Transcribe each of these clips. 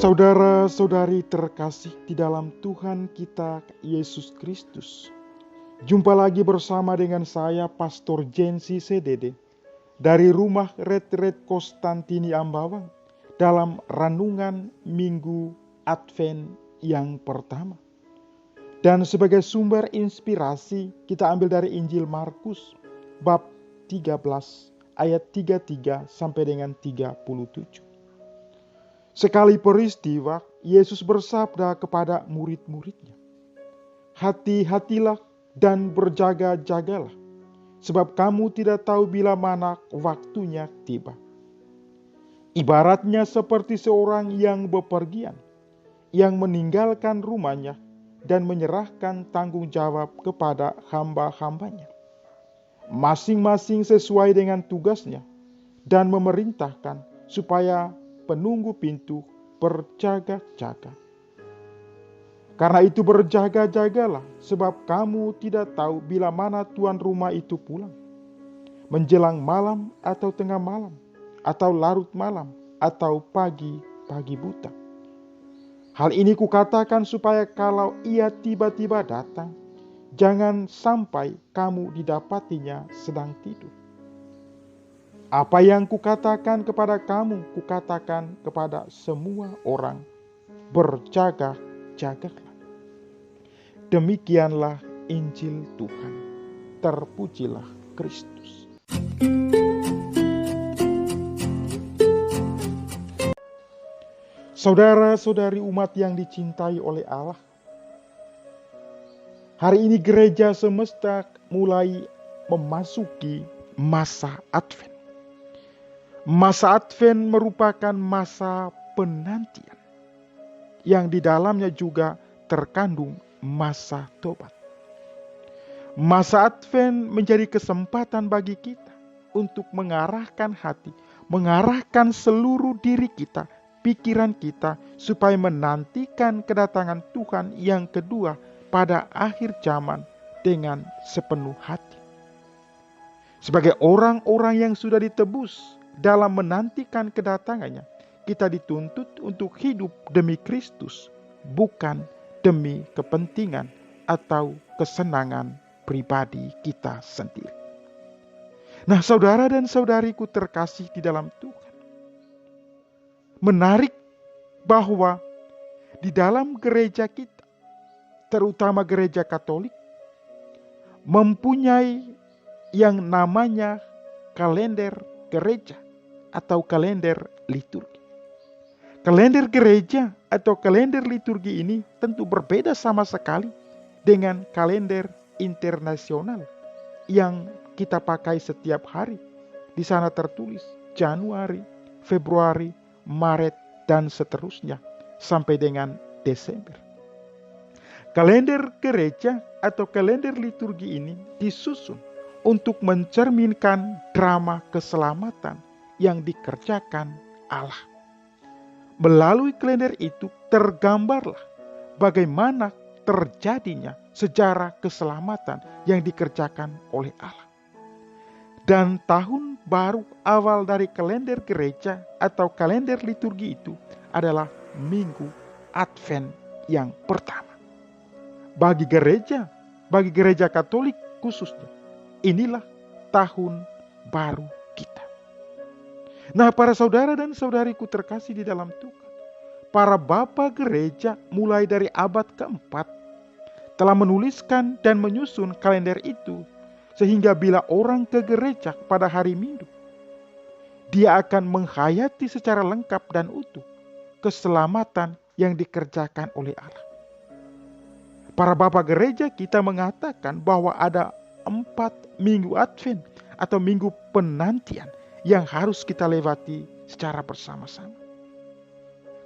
Saudara-saudari terkasih di dalam Tuhan kita Yesus Kristus. Jumpa lagi bersama dengan saya Pastor Jensi CDD dari Rumah Retret Konstantini Ambawang dalam renungan Minggu Advent yang pertama. Dan sebagai sumber inspirasi kita ambil dari Injil Markus bab 13 ayat 33 sampai dengan 37. Sekali peristiwa, Yesus bersabda kepada murid-muridnya, "Hati-hatilah dan berjaga-jagalah, sebab kamu tidak tahu bila mana waktunya tiba." Ibaratnya seperti seorang yang bepergian, yang meninggalkan rumahnya dan menyerahkan tanggung jawab kepada hamba-hambanya, masing-masing sesuai dengan tugasnya, dan memerintahkan supaya penunggu pintu berjaga-jaga. Karena itu berjaga-jagalah, sebab kamu tidak tahu bila mana tuan rumah itu pulang. Menjelang malam atau tengah malam, atau larut malam, atau pagi buta. Hal ini kukatakan supaya kalau ia tiba-tiba datang, jangan sampai kamu didapatinya sedang tidur. Apa yang kukatakan kepada kamu, kukatakan kepada semua orang, berjaga-jagalah. Demikianlah Injil Tuhan. Terpujilah Kristus. Saudara-saudari umat yang dicintai oleh Allah, hari ini gereja semesta mulai memasuki masa Advent. Masa Advent merupakan masa penantian yang di dalamnya juga terkandung masa tobat. Masa Advent menjadi kesempatan bagi kita untuk mengarahkan hati, mengarahkan seluruh diri kita, pikiran kita, supaya menantikan kedatangan Tuhan yang kedua pada akhir zaman dengan sepenuh hati. Sebagai orang-orang yang sudah ditebus, dalam menantikan kedatangannya, kita dituntut untuk hidup demi Kristus, bukan demi kepentingan atau kesenangan pribadi kita sendiri. Nah, saudara dan saudariku terkasih di dalam Tuhan, menarik bahwa di dalam gereja kita, terutama gereja Katolik, mempunyai yang namanya kalender gereja atau kalender liturgi. Kalender gereja atau kalender liturgi ini tentu berbeda sama sekali dengan kalender internasional yang kita pakai setiap hari. Di sana tertulis Januari, Februari, Maret, dan seterusnya sampai dengan Desember. Kalender gereja atau kalender liturgi ini disusun untuk mencerminkan drama keselamatan yang dikerjakan Allah. Melalui kalender itu tergambarlah bagaimana terjadinya sejarah keselamatan yang dikerjakan oleh Allah. Dan tahun baru awal dari kalender gereja atau kalender liturgi itu adalah Minggu Advent yang pertama. Bagi gereja Katolik khususnya, inilah tahun baru kita. Nah, para saudara dan saudariku terkasih di dalam Tuhan, para bapak gereja mulai dari abad keempat telah menuliskan dan menyusun kalender itu, sehingga bila orang ke gereja pada hari Minggu, dia akan menghayati secara lengkap dan utuh keselamatan yang dikerjakan oleh Allah. Para bapak gereja kita mengatakan bahwa ada 4 minggu Advent atau minggu penantian yang harus kita lewati secara bersama-sama.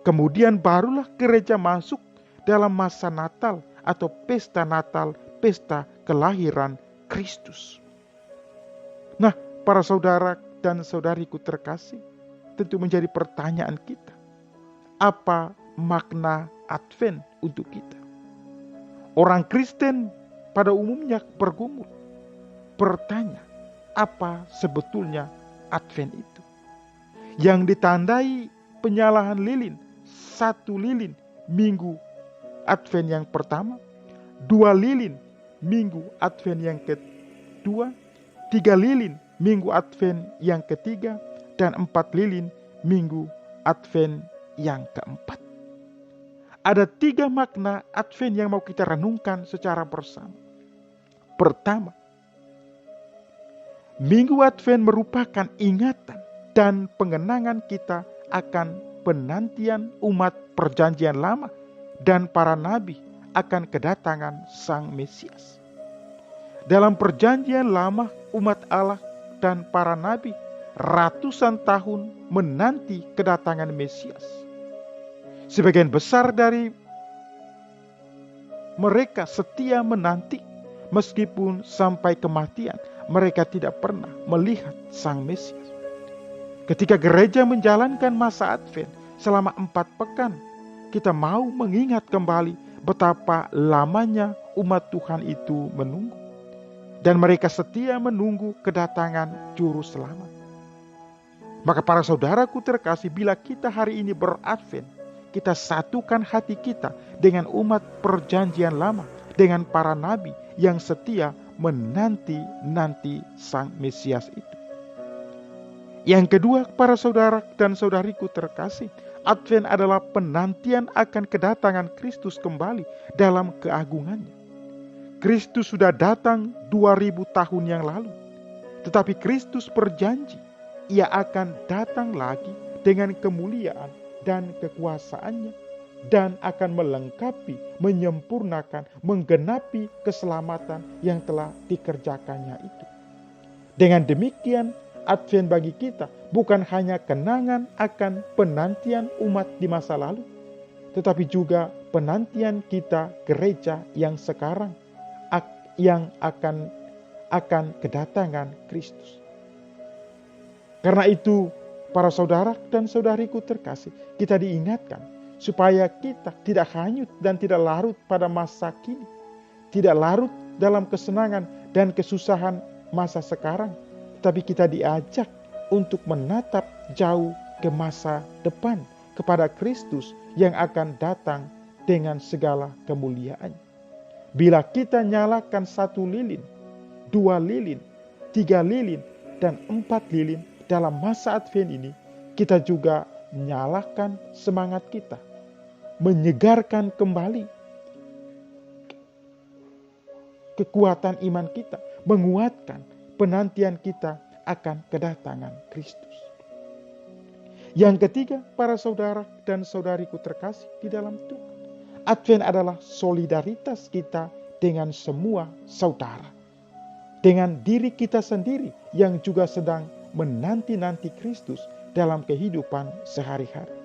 Kemudian barulah gereja masuk dalam masa Natal atau pesta Natal, pesta kelahiran Kristus. Nah, para saudara dan saudariku terkasih, tentu menjadi pertanyaan kita. Apa makna Advent untuk kita? Orang Kristen pada umumnya bergumul, bertanya, apa sebetulnya Advent itu? Yang ditandai penyalahan lilin 1 lilin minggu Advent yang pertama, 2 lilin minggu Advent yang kedua, 3 lilin minggu Advent yang ketiga, dan 4 lilin minggu Advent yang keempat. Ada 3 makna Advent yang mau kita renungkan secara bersama. Pertama, Minggu Advent merupakan ingatan dan pengenangan kita akan penantian umat perjanjian lama dan para nabi akan kedatangan Sang Mesias. Dalam perjanjian lama, umat Allah dan para nabi ratusan tahun menanti kedatangan Mesias. Sebagian besar dari mereka setia menanti meskipun sampai kematian mereka tidak pernah melihat Sang Mesias. Ketika gereja menjalankan masa Advent selama 4 pekan, kita mau mengingat kembali betapa lamanya umat Tuhan itu menunggu. Dan mereka setia menunggu kedatangan Juru Selamat. Maka para saudaraku terkasih, bila kita hari ini beradvent, kita satukan hati kita dengan umat perjanjian lama, dengan para nabi yang setia menanti Sang Mesias itu. Yang kedua, para saudara dan saudariku terkasih, Advent adalah penantian akan kedatangan Kristus kembali dalam keagungannya. Kristus sudah datang 2000 tahun yang lalu, tetapi Kristus berjanji Ia akan datang lagi dengan kemuliaan dan kekuasaannya, dan akan melengkapi, menyempurnakan, menggenapi keselamatan yang telah dikerjakannya itu. Dengan demikian, Advent bagi kita bukan hanya kenangan akan penantian umat di masa lalu, tetapi juga penantian kita gereja yang sekarang, yang akan kedatangan Kristus. Karena itu, para saudara dan saudariku terkasih, kita diingatkan supaya kita tidak hanyut dan tidak larut pada masa kini. Tidak larut dalam kesenangan dan kesusahan masa sekarang. Tapi kita diajak untuk menatap jauh ke masa depan, kepada Kristus yang akan datang dengan segala kemuliaan. Bila kita nyalakan 1 lilin, 2 lilin, 3 lilin, dan 4 lilin dalam masa Advent ini, kita juga nyalakan semangat kita, menyegarkan kembali kekuatan iman kita, menguatkan penantian kita akan kedatangan Kristus. Yang ketiga, para saudara dan saudariku terkasih di dalam Tuhan, Advent adalah solidaritas kita dengan semua saudara, dengan diri kita sendiri yang juga sedang menanti-nanti Kristus dalam kehidupan sehari-hari.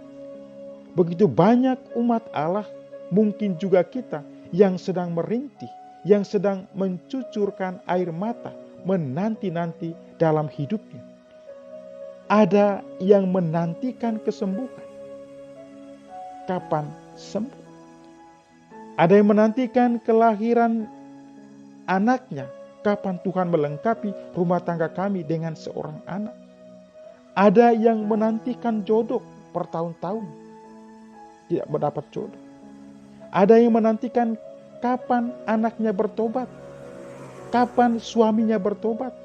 Begitu banyak umat Allah, mungkin juga kita, yang sedang merintih, yang sedang mencucurkan air mata, menanti-nanti dalam hidupnya. Ada yang menantikan kesembuhan. Kapan sembuh? Ada yang menantikan kelahiran anaknya. Kapan Tuhan melengkapi rumah tangga kami dengan seorang anak? Ada yang menantikan jodoh bertahun-tahun, tidak mendapat jodoh. Ada yang menantikan kapan anaknya bertobat, kapan suaminya bertobat.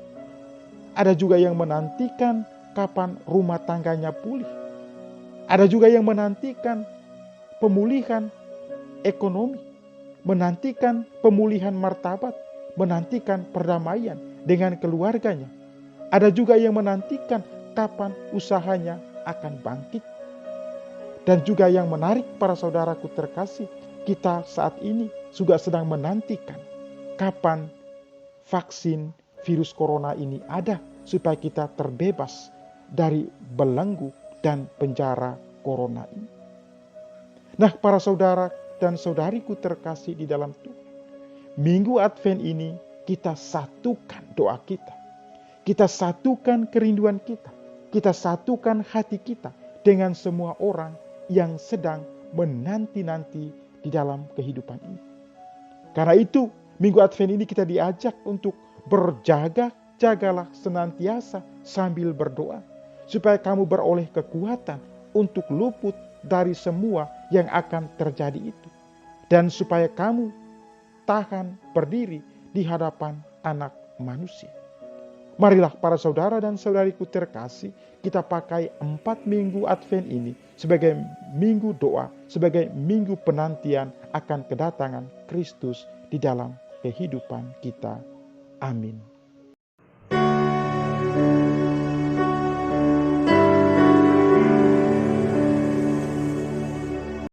Ada juga yang menantikan kapan rumah tangganya pulih. Ada juga yang menantikan pemulihan ekonomi, menantikan pemulihan martabat, menantikan perdamaian dengan keluarganya. Ada juga yang menantikan kapan usahanya akan bangkit. Dan juga yang menarik, para saudaraku terkasih, kita saat ini juga sedang menantikan kapan vaksin virus corona ini ada, supaya kita terbebas dari belenggu dan penjara corona ini. Nah, para saudara dan saudariku terkasih di dalam Tuhan, Minggu Advent ini kita satukan doa kita. Kita satukan kerinduan kita. Kita satukan hati kita dengan semua orang yang sedang menanti-nanti di dalam kehidupan ini. Karena itu, Minggu Advent ini kita diajak untuk berjaga-jagalah senantiasa sambil berdoa, supaya kamu beroleh kekuatan untuk luput dari semua yang akan terjadi itu. Dan supaya kamu tahan berdiri di hadapan Anak Manusia. Marilah para saudara dan saudariku terkasih, kita pakai 4 minggu Advent ini sebagai minggu doa, sebagai minggu penantian akan kedatangan Kristus di dalam kehidupan kita. Amin.